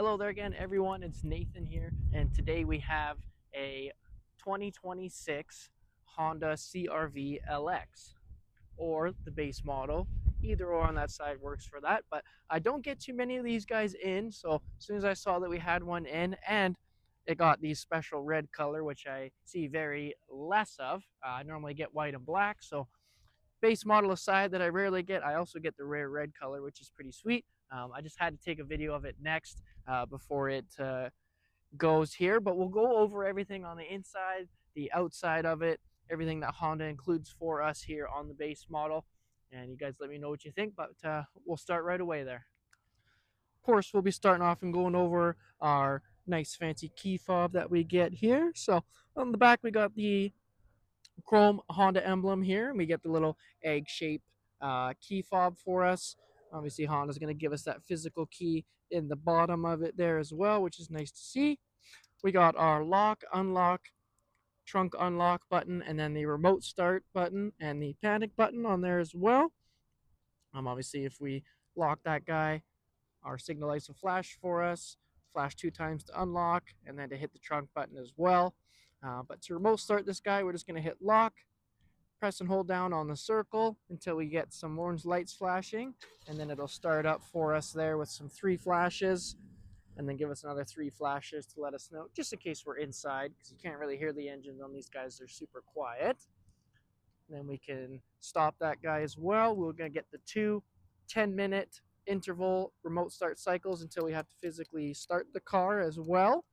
Hello there again, everyone. It's Nathan here, and today we have a 2026 Honda CRV-LX, or the base model. Either or on that side works for that, but I don't get too many of these guys in, so as soon as I saw that we had one in, and it got the special red color, which I see very less of. I normally get white and black, so base model aside that I rarely get, I also get the rare red color, which is pretty sweet. I just had to take a video of it next before it goes here, but we'll go over everything on the inside, the outside of it, everything that Honda includes for us here on the base model. And you guys let me know what you think, but we'll start right away there. Of course, we'll be starting off and going over our nice fancy key fob that we get here. So on the back, we got the chrome Honda emblem here, and we get the little egg shape key fob for us. Obviously, Honda's going to give us that physical key in the bottom of it there as well, which is nice to see. We got our lock, unlock, trunk unlock button, and then the remote start button and the panic button on there as well. Obviously, if we lock that guy, our signal lights will flash for us, flash 2 times to unlock, and then to hit the trunk button as well. But to remote start this guy, we're just going to hit lock, press and hold down on the circle until we get some orange lights flashing, and then it'll start up for us there with some 3 flashes, and then give us another 3 flashes to let us know, just in case we're inside, because you can't really hear the engines on these guys. They're super quiet. And then we can stop that guy as well. We're going to get the 2 10-minute interval remote start cycles until we have to physically start the car as well.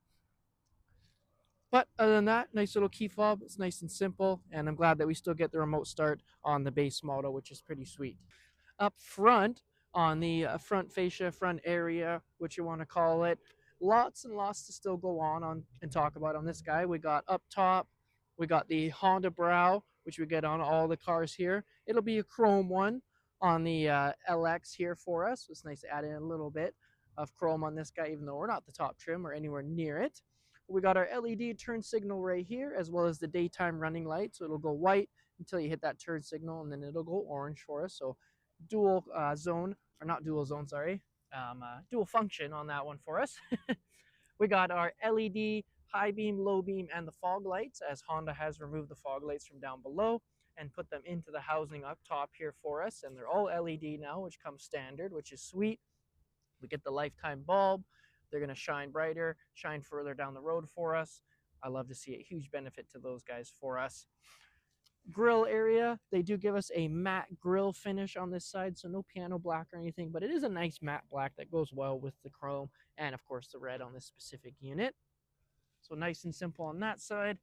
But other than that, nice little key fob. It's nice and simple, and I'm glad that we still get the remote start on the base model, which is pretty sweet. Up front, on the front fascia, front area, what you want to call it, lots and lots to still go on and talk about on this guy. We got up top, we got the Honda brow, which we get on all the cars here. It'll be a chrome one on the LX here for us. It's nice to add in a little bit of chrome on this guy, even though we're not the top trim or anywhere near it. We got our LED turn signal right here, as well as the daytime running light. So it'll go white until you hit that turn signal, and then it'll go orange for us. So dual zone, or not dual zone, sorry, dual function on that one for us. We got our LED high beam, low beam, and the fog lights, as Honda has removed the fog lights from down below and put them into the housing up top here for us. And they're all LED now, which comes standard, which is sweet. We get the lifetime bulb. They're going to shine brighter, shine further down the road for us. I love to see a huge benefit to those guys for us. Grill area, they do give us a matte grill finish on this side, so no piano black or anything, but it is a nice matte black that goes well with the chrome and, of course, the red on this specific unit. So nice and simple on that side.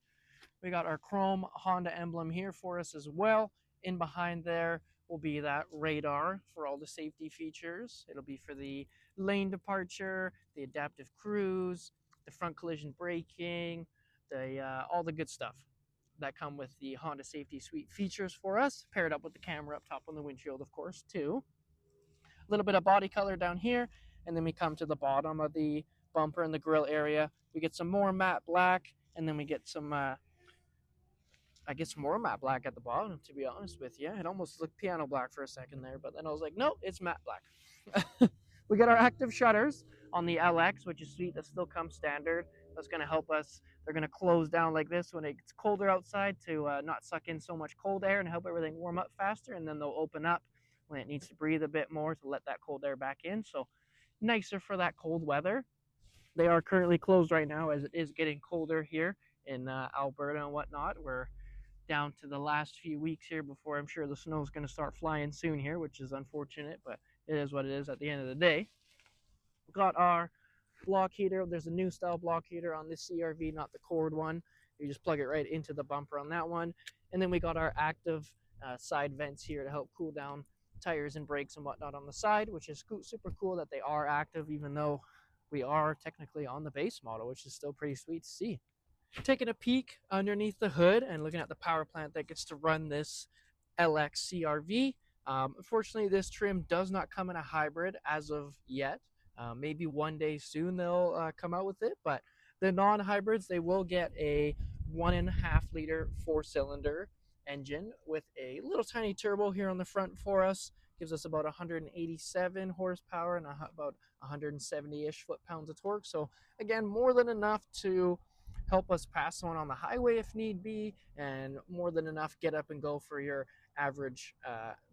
We got our chrome Honda emblem here for us as well. In behind there will be that radar for all the safety features. It'll be for the lane departure, the adaptive cruise, the front collision braking, all the good stuff that come with the Honda Safety Suite features for us, paired up with the camera up top on the windshield, of course, too. A little bit of body color down here, and then we come to the bottom of the bumper and the grill area. We get some more matte black, and then we get some I get some more matte black at the bottom, to be honest with you. It almost looked piano black for a second there, but then I was like, no, it's matte black. We got our active shutters on the LX, which is sweet. That still comes standard. That's going to help us. They're going to close down like this when it gets colder outside to not suck in so much cold air and help everything warm up faster. And then they'll open up when it needs to breathe a bit more to let that cold air back in. So nicer for that cold weather. They are currently closed right now as it is getting colder here in Alberta and whatnot. We're down to the last few weeks here before I'm sure the snow is going to start flying soon here, which is unfortunate, but it is what it is at the end of the day. We've got our block heater. There's a new style block heater on this CRV, not the cord one. You just plug it right into the bumper on that one. And then we got our active side vents here to help cool down tires and brakes and whatnot on the side, which is super cool that they are active, even though we are technically on the base model, which is still pretty sweet to see. Taking a peek underneath the hood and looking at the power plant that gets to run this LX CRV. Unfortunately, this trim does not come in a hybrid as of yet. Maybe one day soon they'll come out with it, but the non-hybrids, they will get a 1.5 liter 4-cylinder engine with a little tiny turbo here on the front for us gives us about 187 horsepower and about 170-ish foot-pounds of torque. So again, more than enough to help us pass someone on the highway if need be, and more than enough get up and go for your average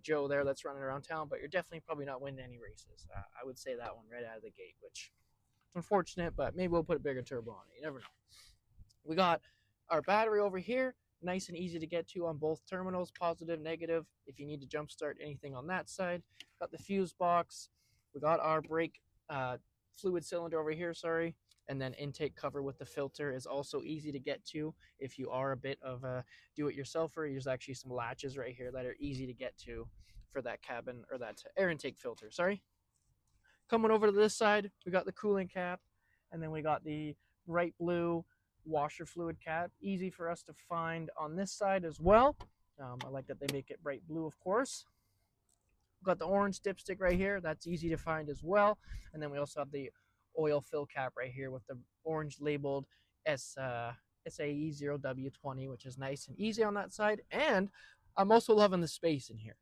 Joe there that's running around town. But you're definitely probably not winning any races. I would say that one right out of the gate, which is unfortunate, but maybe we'll put a bigger turbo on it. You never know. We got our battery over here, nice and easy to get to on both terminals, positive, negative, if you need to jump start anything on that side. Got the fuse box. We got our brake fluid cylinder over here, sorry. And then intake cover with the filter is also easy to get to if you are a bit of a do-it-yourselfer. There's actually some latches right here that are easy to get to for that cabin, or that air intake filter, sorry. Coming over to this side, we got the cooling cap, and then we got the bright blue washer fluid cap. Easy for us to find on this side as well. I like that they make it bright blue, of course. We've got the orange dipstick right here. That's easy to find as well. And then we also have the oil fill cap right here with the orange labeled SAE0W20, which is nice and easy on that side. And I'm also loving the space in here.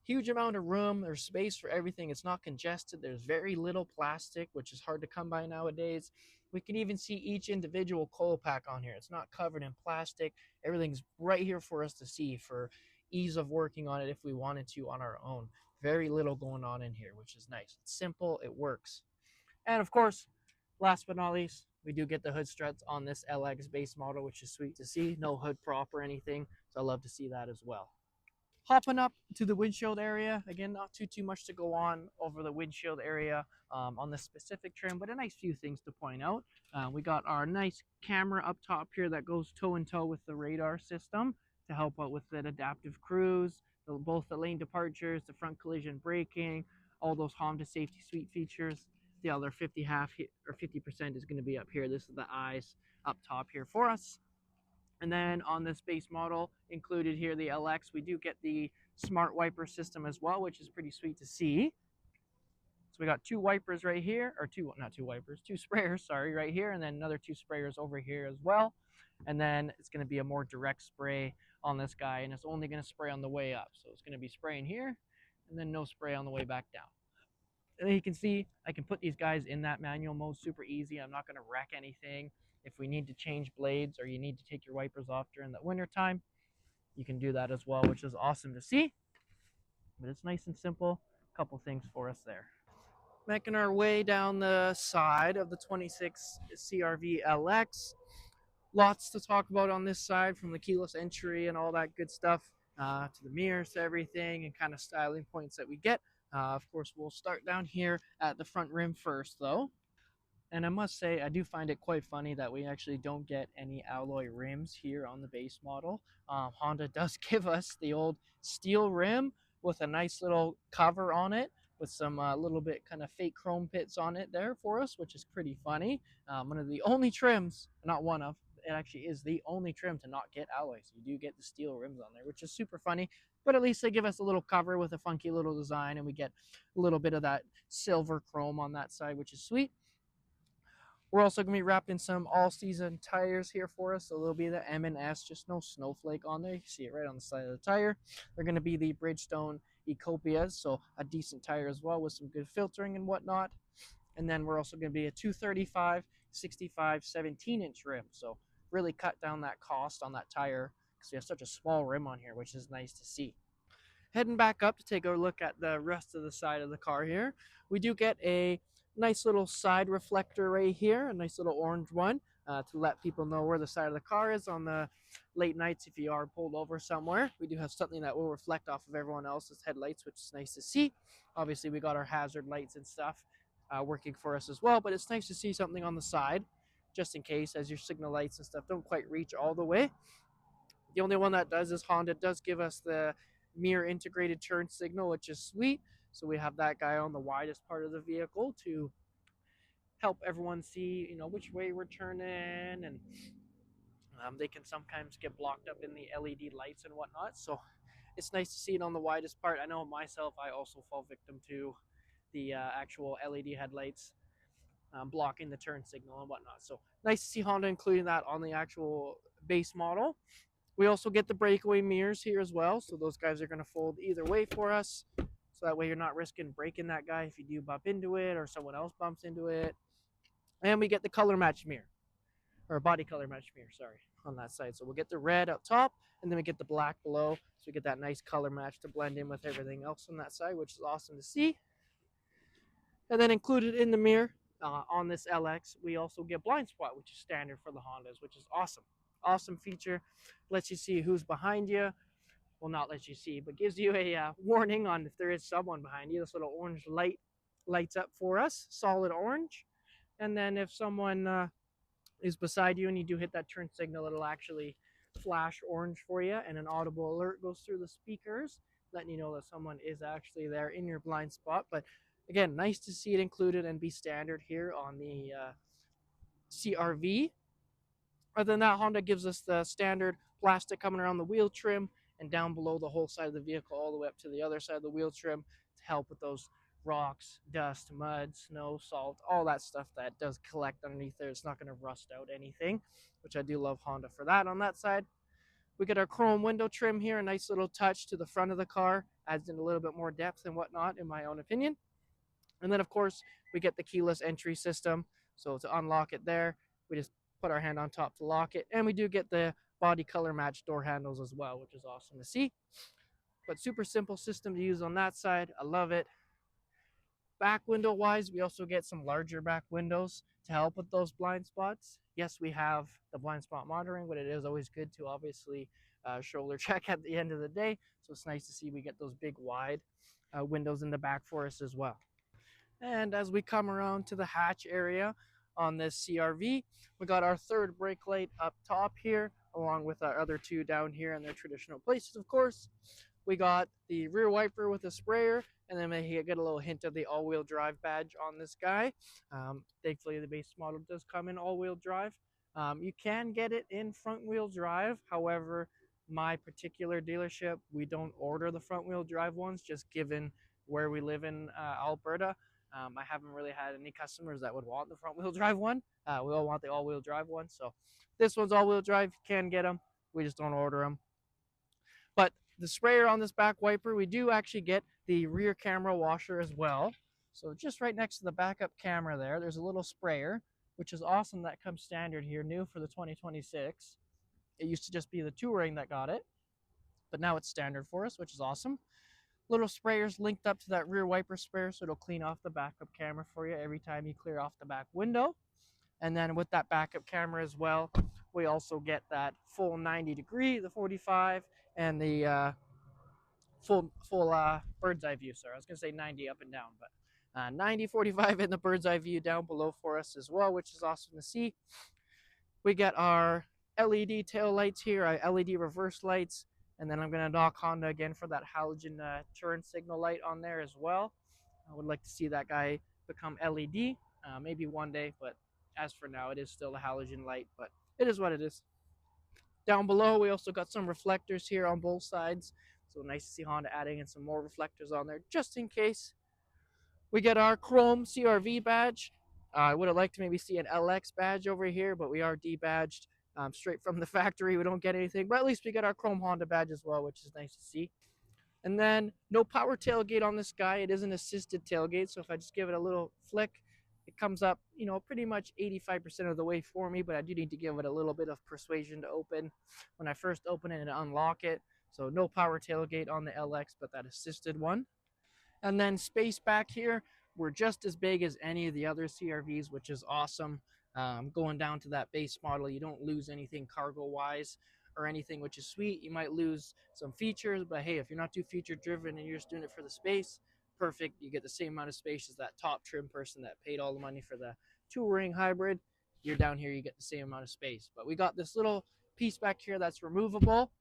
Huge amount of room. There's space for everything. It's not congested. There's very little plastic, which is hard to come by nowadays. We can even see each individual coil pack on here. It's not covered in plastic. Everything's right here for us to see for ease of working on it if we wanted to on our own. Very little going on in here, which is nice. It's simple. It works. And of course, last but not least, we do get the hood struts on this LX base model, which is sweet to see. No hood prop or anything, so I love to see that as well. Hopping up to the windshield area, again, not too much to go on over the windshield area on this specific trim, but a nice few things to point out. We got our nice camera up top here that goes toe in toe with the radar system to help out with that adaptive cruise, both the lane departures, the front collision braking, all those Honda safety suite features. The other 50% is going to be up here. This is the eyes up top here for us. And then on this base model, included here, the LX, we do get the smart wiper system as well, which is pretty sweet to see. So we got two wipers right here, or two sprayers, sorry, right here, and then another two sprayers over here as well. And then it's going to be a more direct spray on this guy, and it's only going to spray on the way up. So it's going to be spraying here, and then no spray on the way back down. And then you can see I can put these guys in that manual mode super easy. I'm not going to wreck anything. If we need to change blades or you need to take your wipers off during the winter time, you can do that as well, which is awesome to see. But it's nice and simple. A couple things for us there. Making our way down the side of the 26 CRV-LX. Lots to talk about on this side, from the keyless entry and all that good stuff to the mirrors to everything and kind of styling points that we get. Of course, we'll start down here at the front rim first, though. And I must say, I do find it quite funny that we actually don't get any alloy rims here on the base model. Honda does give us the old steel rim with a nice little cover on it with some little bit kind of fake chrome pits on it there for us, which is pretty funny. One of the only trims, not one of, it actually is the only trim to not get alloys. You do get the steel rims on there, which is super funny. But at least they give us a little cover with a funky little design, and we get a little bit of that silver chrome on that side, which is sweet. We're also going to be wrapped in some all-season tires here for us. So there'll be the M&S, just no snowflake on there. You see it right on the side of the tire. They're going to be the Bridgestone Ecopias, so a decent tire as well with some good filtering and whatnot. And then we're also going to be a 235, 65, 17-inch rim. So really cut down that cost on that tire because we have such a small rim on here, which is nice to see. Heading back up to take a look at the rest of the side of the car here. We do get a nice little side reflector right here, a nice little orange one to let people know where the side of the car is on the late nights if you are pulled over somewhere. We do have something that will reflect off of everyone else's headlights, which is nice to see. Obviously, we got our hazard lights and stuff working for us as well, but it's nice to see something on the side just in case, as your signal lights and stuff don't quite reach all the way. The only one that does is Honda does give us the mirror integrated turn signal, which is sweet. So we have that guy on the widest part of the vehicle to help everyone see, which way we're turning, and they can sometimes get blocked up in the LED lights and whatnot. So it's nice to see it on the widest part. I know myself, I also fall victim to the actual LED headlights blocking the turn signal and whatnot. So nice to see Honda including that on the actual base model. We also get the breakaway mirrors here as well. So those guys are going to fold either way for us. So so that way you're not risking breaking that guy if you do bump into it or someone else bumps into it. And we get the color match mirror, or body color match mirror, sorry, on that side. So we'll get the red up top, and then we get the black below, so we get that nice color match to blend in with everything else on that side, which is awesome to see. And then included in the mirror on this LX, we also get blind spot, which is standard for the Hondas, which is awesome. Awesome feature. Lets you see who's behind you. Well, not lets you see, but gives you a warning on if there is someone behind you. This little orange light lights up for us, solid orange. And then if someone is beside you and you do hit that turn signal, it'll actually flash orange for you, and an audible alert goes through the speakers, letting you know that someone is actually there in your blind spot. But again, nice to see it included and be standard here on the CRV. Other than that, Honda gives us the standard plastic coming around the wheel trim and down below the whole side of the vehicle, all the way up to the other side of the wheel trim, to help with those rocks, dust, mud, snow, salt, all that stuff that does collect underneath there. It's not going to rust out anything, which I do love Honda for that on that side. We get our chrome window trim here, a nice little touch to the front of the car, adds in a little bit more depth and whatnot, in my own opinion. And then, of course, we get the keyless entry system. So to unlock it there, we just put our hand on top to lock it. And we do get the body color match door handles as well, which is awesome to see. But super simple system to use on that side. I love it. Back window wise, we also get some larger back windows to help with those blind spots. Yes, we have the blind spot monitoring, but it is always good to obviously shoulder check at the end of the day. So it's nice to see we get those big wide windows in the back for us as well. And as we come around to the hatch area on this CRV, we got our third brake light up top here, along with our other two down here in their traditional places, of course. We got the rear wiper with a sprayer, and then they get a little hint of the all-wheel drive badge on this guy. Thankfully, the base model does come in all-wheel drive. You can get it in front-wheel drive. However, my particular dealership, we don't order the front-wheel drive ones, just given where we live in Alberta. I haven't really had any customers that would want the front-wheel drive one. We all want the all-wheel drive one. So this one's all-wheel drive. You can get them. We just don't order them. But the sprayer on this back wiper, we do actually get the rear camera washer as well. So just right next to the backup camera there's a little sprayer, which is awesome. That comes standard here, new for the 2026. It used to just be the Touring that got it, but now it's standard for us, which is awesome. Little sprayers linked up to that rear wiper sprayer, so it'll clean off the backup camera for you every time you clear off the back window. And then with that backup camera as well, we also get that full 90 degree, the 45, and the full bird's eye view. Sorry, I was going to say 90 up and down, but 90, 45 in the bird's eye view down below for us as well, which is awesome to see. We get our LED tail lights here, our LED reverse lights, and then I'm going to knock Honda again for that halogen turn signal light on there as well. I would like to see that guy become LED, maybe one day, but as for now, it is still a halogen light, but it is what it is. Down below, we also got some reflectors here on both sides. So nice to see Honda adding in some more reflectors on there, just in case. We get our chrome CRV badge. I would have liked to maybe see an LX badge over here, but we are debadged straight from the factory. We don't get anything, but at least we get our chrome Honda badge as well, which is nice to see. And then no power tailgate on this guy. It is an assisted tailgate, so if I just give it a little flick, it comes up, you know, pretty much 85% of the way for me, but I do need to give it a little bit of persuasion to open when I first open it and unlock it. So no power tailgate on the LX, but that assisted one. And then space back here, we're just as big as any of the other CRVs, which is awesome. Going down to that base model, you don't lose anything cargo-wise or anything, which is sweet. You might lose some features, but hey, if you're not too feature-driven and you're just doing it for the space, perfect. You get the same amount of space as that top trim person that paid all the money for the Touring hybrid. You're down here, you get the same amount of space. But we got this little piece back here that's removable.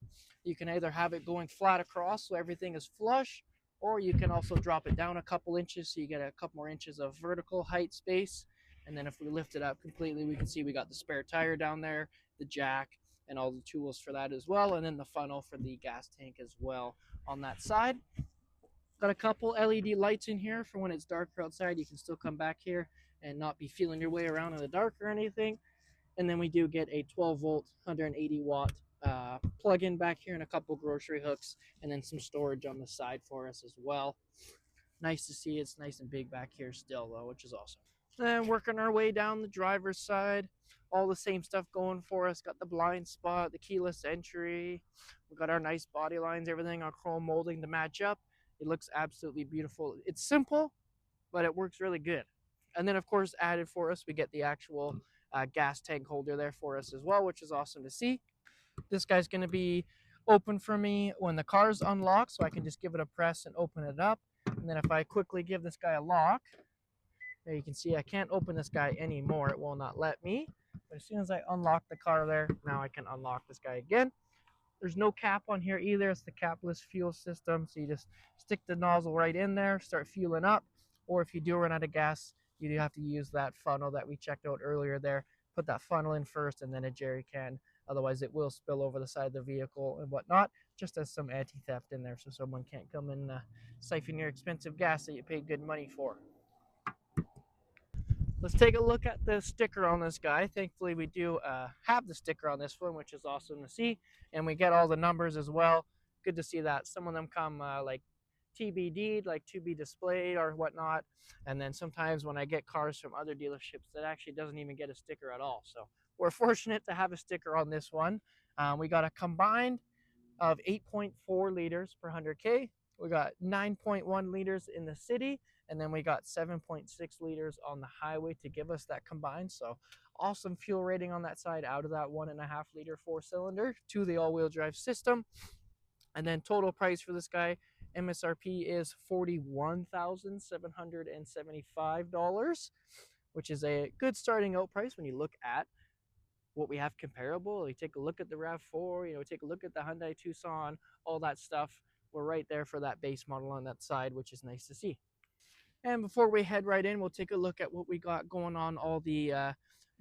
You can either have it going flat across so everything is flush, or you can also drop it down a couple inches so you get a couple more inches of vertical height space. And then if we lift it up completely, we can see we got the spare tire down there, the jack, and all the tools for that as well, and then the funnel for the gas tank as well on that side. Got a couple LED lights in here for when it's darker outside. You can still come back here and not be feeling your way around in the dark or anything. And then we do get a 12-volt, 180-watt plug-in back here and a couple grocery hooks, and then some storage on the side for us as well. Nice to see it's nice and big back here still though, which is awesome. Then working our way down the driver's side, all the same stuff going for us. Got the blind spot, the keyless entry. We got our nice body lines, everything, our chrome molding to match up. It looks absolutely beautiful. It's simple, but it works really good. And then of course added for us, we get the actual gas tank holder there for us as well, which is awesome to see. This guy's going to be open for me when the car's unlocked, so I can just give it a press and open it up. And then if I quickly give this guy a lock, there you can see I can't open this guy anymore. It will not let me. But as soon as I unlock the car there, now I can unlock this guy again. There's no cap on here either. It's the capless fuel system. So you just stick the nozzle right in there, start fueling up. Or if you do run out of gas, you do have to use that funnel that we checked out earlier there. Put that funnel in first and then a jerry can. Otherwise, it will spill over the side of the vehicle and whatnot. Just as some anti-theft in there so someone can't come and siphon your expensive gas that you paid good money for. Let's take a look at the sticker on this guy. Thankfully, we do have the sticker on this one, which is awesome to see. And we get all the numbers as well. Good to see that. Some of them come like TBD, like to be displayed or whatnot. And then sometimes when I get cars from other dealerships, that actually doesn't even get a sticker at all. So we're fortunate to have a sticker on this one. We got a combined of 8.4 liters per 100K. We got 9.1 liters in the city, and then we got 7.6 liters on the highway to give us that combined. So awesome fuel rating on that side out of that 1.5 liter 4-cylinder to the all-wheel drive system. And then total price for this guy, MSRP is $41,775, which is a good starting out price when you look at what we have comparable. You take a look at the RAV4, take a look at the Hyundai Tucson, all that stuff. We're right there for that base model on that side, which is nice to see. And before we head right in, we'll take a look at what we got going on all the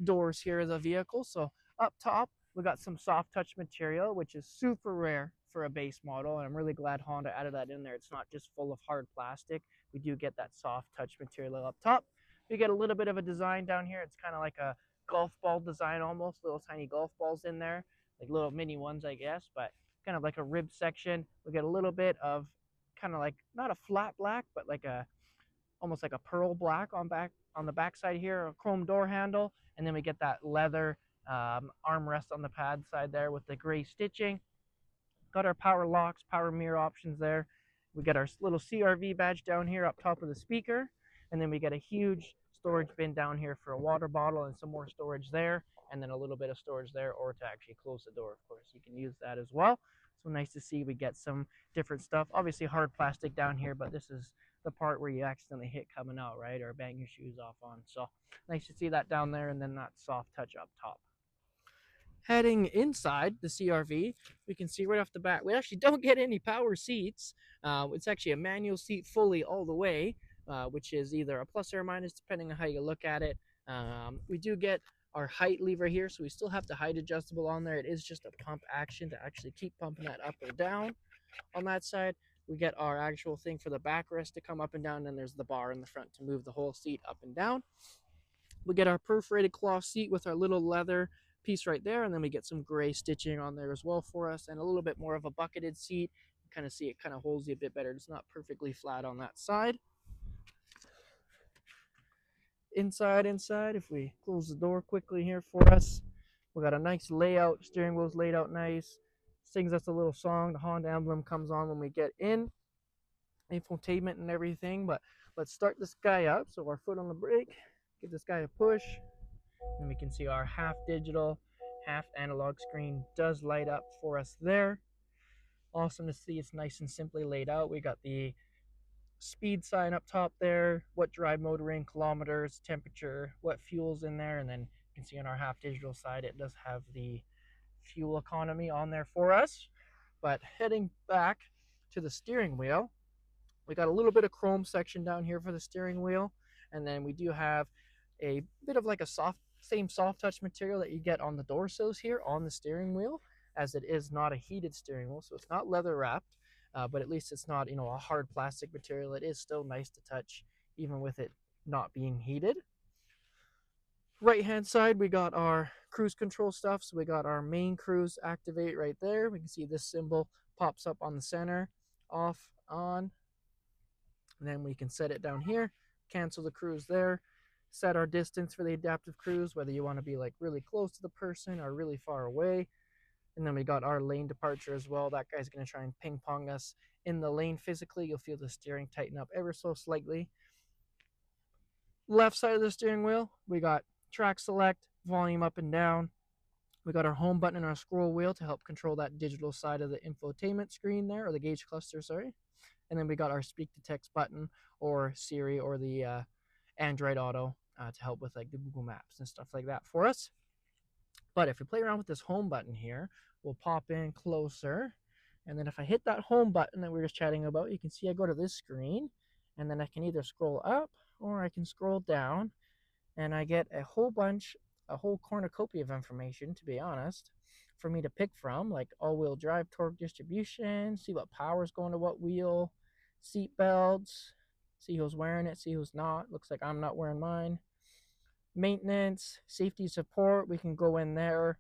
doors here of the vehicle. So up top, we got some soft touch material, which is super rare for a base model. And I'm really glad Honda added that in there. It's not just full of hard plastic. We do get that soft touch material up top. We get a little bit of a design down here. It's kind of like a golf ball design almost, little tiny golf balls in there, like little mini ones, I guess, but kind of like a rib section. We get a little bit of kind of like, not a flat black, but like a almost like a pearl black on the back side here, a chrome door handle, and then we get that leather armrest on the pad side there with the gray stitching. Got our power locks, power mirror options there. We got our little CRV badge down here up top of the speaker, and then we get a huge storage bin down here for a water bottle and some more storage there, and then a little bit of storage there, or to actually close the door, of course. You can use that as well. So nice to see we get some different stuff. Obviously hard plastic down here, but this is the part where you accidentally hit coming out, right, or bang your shoes off on. So nice to see that down there, and then that soft touch up top. Heading inside the CRV, we can see right off the bat, we actually don't get any power seats. It's actually a manual seat fully all the way, which is either a plus or a minus depending on how you look at it. We do get our height lever here, so we still have the height adjustable on there. It is just a pump action to actually keep pumping that up or down. On that side, we get our actual thing for the backrest to come up and down, and there's the bar in the front to move the whole seat up and down. We get our perforated cloth seat with our little leather piece right there, and then we get some gray stitching on there as well for us, and a little bit more of a bucketed seat. You kind of see it kind of holds you a bit better. It's not perfectly flat on that side. Inside, if we close the door quickly here for us, we got a nice layout. Steering wheel's laid out nice. Sings us a little song. The Honda emblem comes on when we get in. Infotainment and everything, but let's start this guy up. So our foot on the brake, give this guy a push, and we can see our half digital, half analog screen does light up for us there. Awesome to see. It's nice and simply laid out. We got the speed sign up top there, what drive mode we're in, kilometers, temperature, what fuel's in there, and then you can see on our half digital side it does have the fuel economy on there for us. But heading back to the steering wheel, we got a little bit of chrome section down here for the steering wheel, and then we do have a bit of like a same soft touch material that you get on the door sills here on the steering wheel, as it is not a heated steering wheel, so it's not leather wrapped, but at least it's not a hard plastic material. It is still nice to touch even with it not being heated. Right hand side, we got our cruise control stuff. So we got our main cruise activate right there. We can see this symbol pops up on the center, off, on. And then we can set it down here, cancel the cruise there, set our distance for the adaptive cruise, whether you want to be like really close to the person or really far away. And then we got our lane departure as well. That guy's going to try and ping pong us in the lane physically. You'll feel the steering tighten up ever so slightly. Left side of the steering wheel, we got track select, volume up and down. We got our home button and our scroll wheel to help control that digital side of the infotainment screen there, or the gauge cluster, sorry. And then we got our speak to text button, or Siri, or the Android Auto to help with like the Google Maps and stuff like that for us. But if we play around with this home button here, we'll pop in closer. And then if I hit that home button that we were just chatting about, you can see I go to this screen, and then I can either scroll up or I can scroll down, and I get a whole cornucopia of information, to be honest, for me to pick from, like all-wheel drive torque distribution, see what power is going to what wheel, seat belts, see who's wearing it, see who's not. Looks like I'm not wearing mine. Maintenance, safety support, we can go in there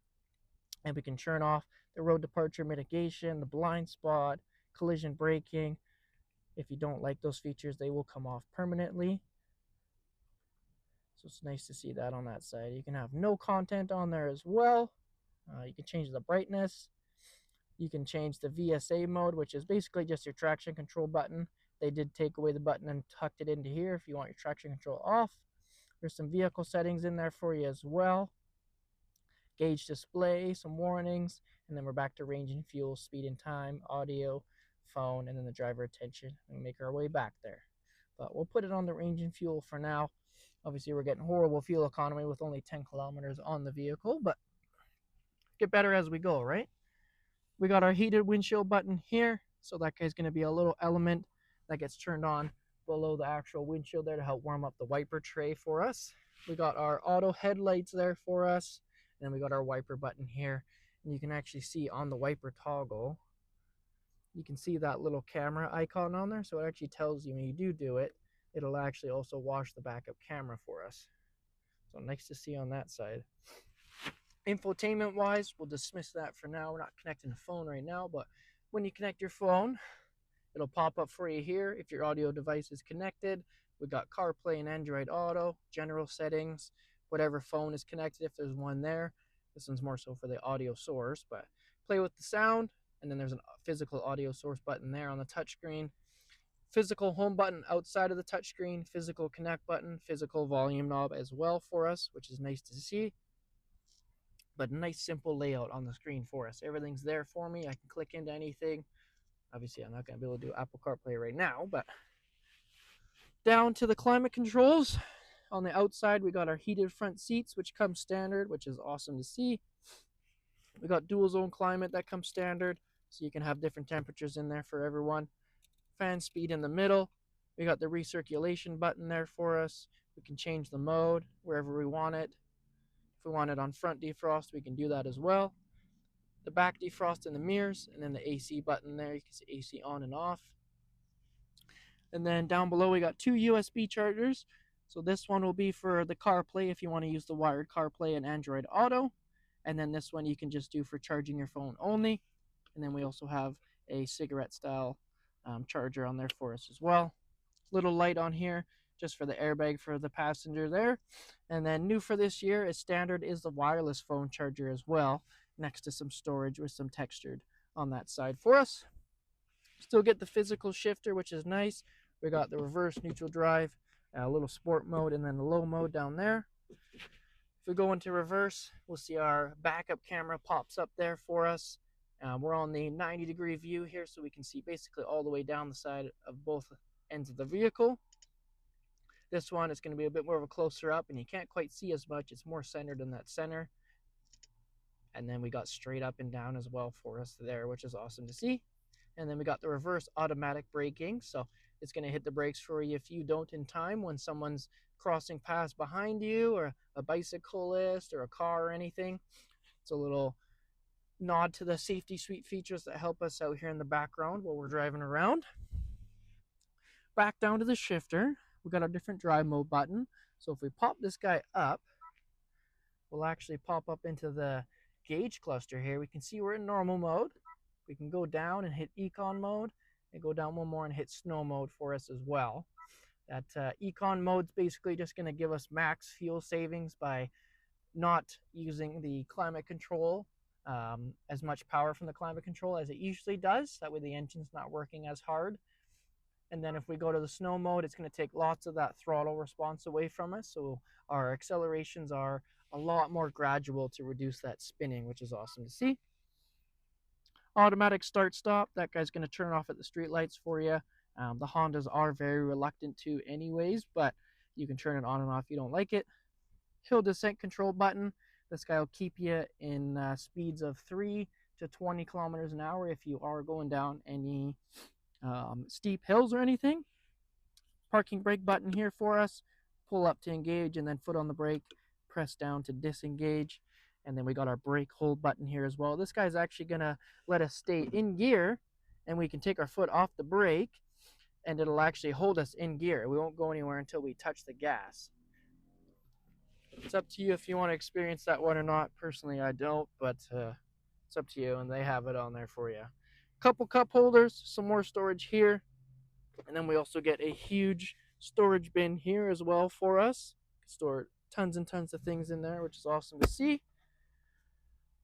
and we can turn off the road departure mitigation, the blind spot, collision braking. If you don't like those features, they will come off permanently. So it's nice to see that on that side. You can have no content on there as well. You can change the brightness. You can change the VSA mode, which is basically just your traction control button. They did take away the button and tucked it into here if you want your traction control off. There's some vehicle settings in there for you as well. Gauge display, some warnings, and then we're back to range and fuel, speed and time, audio, phone, and then the driver attention. And make our way back there. But we'll put it on the range and fuel for now. Obviously, we're getting horrible fuel economy with only 10 kilometers on the vehicle, but get better as we go, right? We got our heated windshield button here. So that guy's going to be a little element that gets turned on below the actual windshield there to help warm up the wiper tray for us. We got our auto headlights there for us. And then we got our wiper button here. And you can actually see on the wiper toggle, you can see that little camera icon on there. So it actually tells you when you do it, it'll actually also wash the backup camera for us. So nice to see on that side. Infotainment wise, we'll dismiss that for now. We're not connecting the phone right now, but when you connect your phone, it'll pop up for you here if your audio device is connected. We got CarPlay and Android Auto, general settings, whatever phone is connected if there's one there. This one's more so for the audio source, but play with the sound, and then there's a physical audio source button there on the touchscreen. Physical home button outside of the touchscreen, physical connect button, physical volume knob as well for us, which is nice to see. But nice simple layout on the screen for us. Everything's there for me. I can click into anything. Obviously, I'm not going to be able to do Apple CarPlay right now, but down to the climate controls. On the outside, we got our heated front seats, which come standard, which is awesome to see. We got dual zone climate that comes standard, so you can have different temperatures in there for everyone. Fan speed in the middle. We got the recirculation button there for us. We can change the mode wherever we want it. If we want it on front defrost, we can do that as well. The back defrost in the mirrors, and then the AC button there. You can see AC on and off. And then down below, we got two USB chargers. So this one will be for the CarPlay if you want to use the wired CarPlay and Android Auto. And then this one you can just do for charging your phone only. And then we also have a cigarette style charger on there for us as well. Little light on here just for the airbag for the passenger there. And then new for this year as standard is the wireless phone charger as well, next to some storage with some textured on that side for us. Still get the physical shifter, which is nice. We got the reverse neutral drive, a little sport mode, and then the low mode down there. If we go into reverse, we'll see our backup camera pops up there for us. We're on the 90-degree view here, so we can see basically all the way down the side of both ends of the vehicle. This one is going to be a bit more of a closer up, and you can't quite see as much. It's more centered in that center. And then we got straight up and down as well for us there, which is awesome to see. And then we got the reverse automatic braking. So it's going to hit the brakes for you if you don't in time when someone's crossing paths behind you, or a bicyclist or a car or anything. It's a little nod to the safety suite features that help us out here in the background while we're driving around. Back down to the shifter, we got a different drive mode button. So if we pop this guy up, we'll actually pop up into the gauge cluster here. We can see we're in normal mode. We can go down and hit econ mode, And go down one more and hit snow mode for us as well. That econ mode's basically just going to give us max fuel savings by not using the climate control, as much power from the climate control as it usually does. That way the engine's not working as hard. And then if we go to the snow mode, it's going to take lots of that throttle response away from us. So our accelerations are a lot more gradual to reduce that spinning, which is awesome to see. Automatic start stop, that guy's going to turn off at the street lights for you. The Hondas are very reluctant to anyways, but you can turn it on and off if you don't like it. Hill descent control button, this guy will keep you in speeds of 3 to 20 kilometers an hour if you are going down any steep hills or anything. Parking brake button here for us, pull up to engage, and then foot on the brake, press down to disengage. And then we got our brake hold button here as well. This guy's actually gonna let us stay in gear, and we can take our foot off the brake and it'll actually hold us in gear. We won't go anywhere until we touch the gas. It's up to you if you want to experience that one or not. Personally, I don't, but it's up to you, and they have it on there for you. Couple cup holders, some more storage here, and then we also get a huge storage bin here as well for us. Store tons and tons of things in there, which is awesome to see.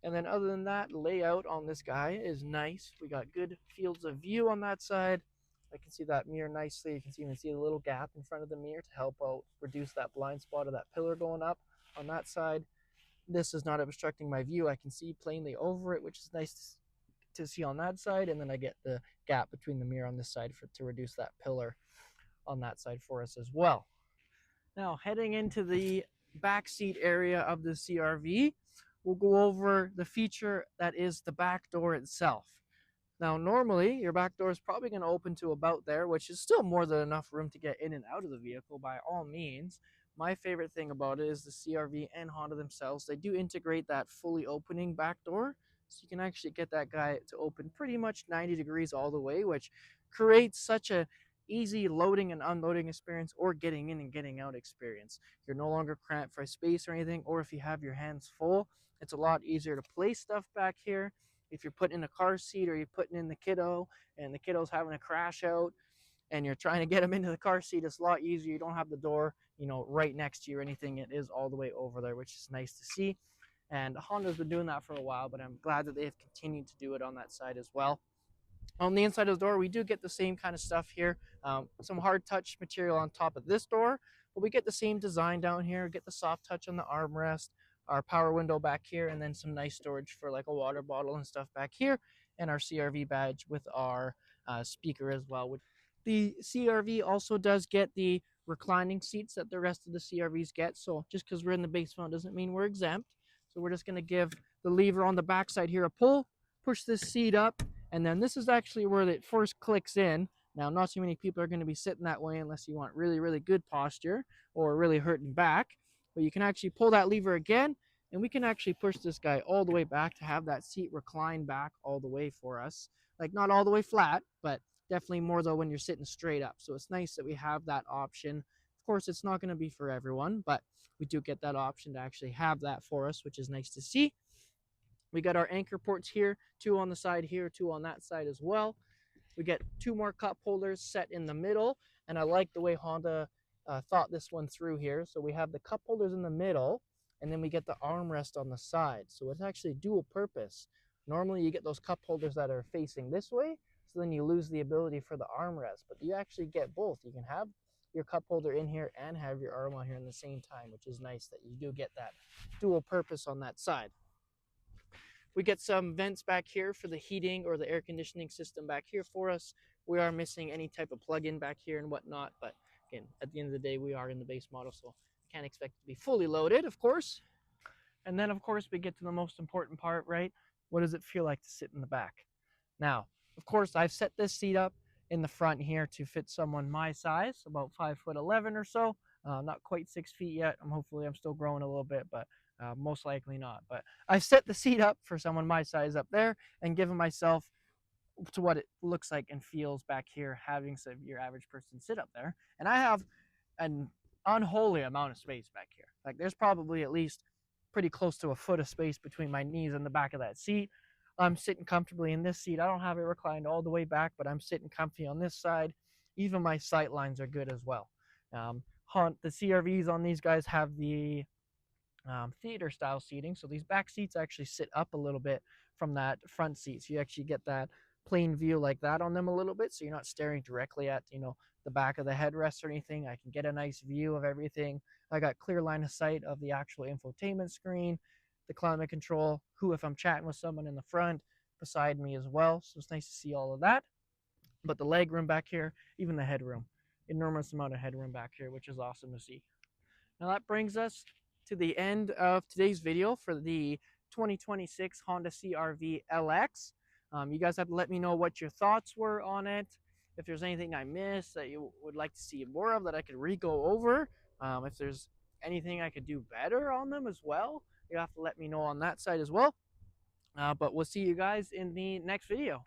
And then other than that, layout on this guy is nice. We got good fields of view on that side. I can see that mirror nicely. You can even see the little gap in front of the mirror to help out reduce that blind spot of that pillar going up on that side. This is not obstructing my view. I can see plainly over it, which is nice to see on that side. And then I get the gap between the mirror on this side to reduce that pillar on that side for us as well. Now, heading into the back seat area of the CRV, we'll go over the feature that is the back door itself. Now, normally, your back door is probably going to open to about there, which is still more than enough room to get in and out of the vehicle by all means. My favorite thing about it is the CRV and Honda themselves. They do integrate that fully opening back door, so you can actually get that guy to open pretty much 90 degrees all the way, which creates such a easy loading and unloading experience, or getting in and getting out experience. You're no longer cramped for space or anything, or if you have your hands full, it's a lot easier to place stuff back here. If you're putting in a car seat, or you're putting in the kiddo and the kiddo's having a crash out and you're trying to get them into the car seat, it's a lot easier. You don't have the door, right next to you or anything. It is all the way over there, which is nice to see. And Honda's been doing that for a while, but I'm glad that they have continued to do it on that side as well. On the inside of the door, we do get the same kind of stuff here. Some hard touch material on top of this door, but we get the same design down here. Get the soft touch on the armrest, our power window back here, and then some nice storage for like a water bottle and stuff back here, and our CRV badge with our speaker as well. The CRV also does get the reclining seats that the rest of the CRVs get. So just because we're in the base model doesn't mean we're exempt. So we're just going to give the lever on the back side here a pull, push this seat up, and then this is actually where it first clicks in. Now, not too many people are going to be sitting that way unless you want really, really good posture or really hurting back. But you can actually pull that lever again, and we can actually push this guy all the way back to have that seat recline back all the way for us. Like, not all the way flat, but definitely more though when you're sitting straight up. So it's nice that we have that option. Of course, it's not going to be for everyone, but we do get that option to actually have that for us, which is nice to see. We got our anchor ports here, 2 on the side here, 2 on that side as well. We get 2 more cup holders set in the middle, and I like the way Honda thought this one through here. So we have the cup holders in the middle, and then we get the armrest on the side. So it's actually dual purpose. Normally you get those cup holders that are facing this way, so then you lose the ability for the armrest, but you actually get both. You can have your cup holder in here and have your arm on here in the same time, which is nice that you do get that dual purpose on that side. We get some vents back here for the heating or the air conditioning system back here for us. We are missing any type of plug-in back here and whatnot, but again, at the end of the day, we are in the base model, so can't expect it to be fully loaded, of course. And then, of course, we get to the most important part, right? What does it feel like to sit in the back? Now, of course, I've set this seat up in the front here to fit someone my size, about 5'11" or so. Not quite 6 feet yet. Hopefully I'm still growing a little bit, but most likely not. But I've set the seat up for someone my size up there and given myself to what it looks like and feels back here, having your average person sit up there. And I have an unholy amount of space back here. Like, there's probably at least pretty close to a foot of space between my knees and the back of that seat. I'm sitting comfortably in this seat. I don't have it reclined all the way back, but I'm sitting comfy on this side. Even my sight lines are good as well. The CRVs on these guys have the theater style seating. So these back seats actually sit up a little bit from that front seat. So you actually get that plain view like that on them a little bit. So you're not staring directly at, the back of the headrest or anything. I can get a nice view of everything. I got clear line of sight of the actual infotainment screen, the climate control, who if I'm chatting with someone in the front beside me as well. So it's nice to see all of that. But the leg room back here, even the headroom, enormous amount of headroom back here, which is awesome to see. Now that brings us to the end of today's video for the 2026 Honda CRV LX. You guys have to let me know what your thoughts were on it. If there's anything I missed that you would like to see more of that I could re-go over. If there's anything I could do better on them as well, you have to let me know on that side as well. But we'll see you guys in the next video.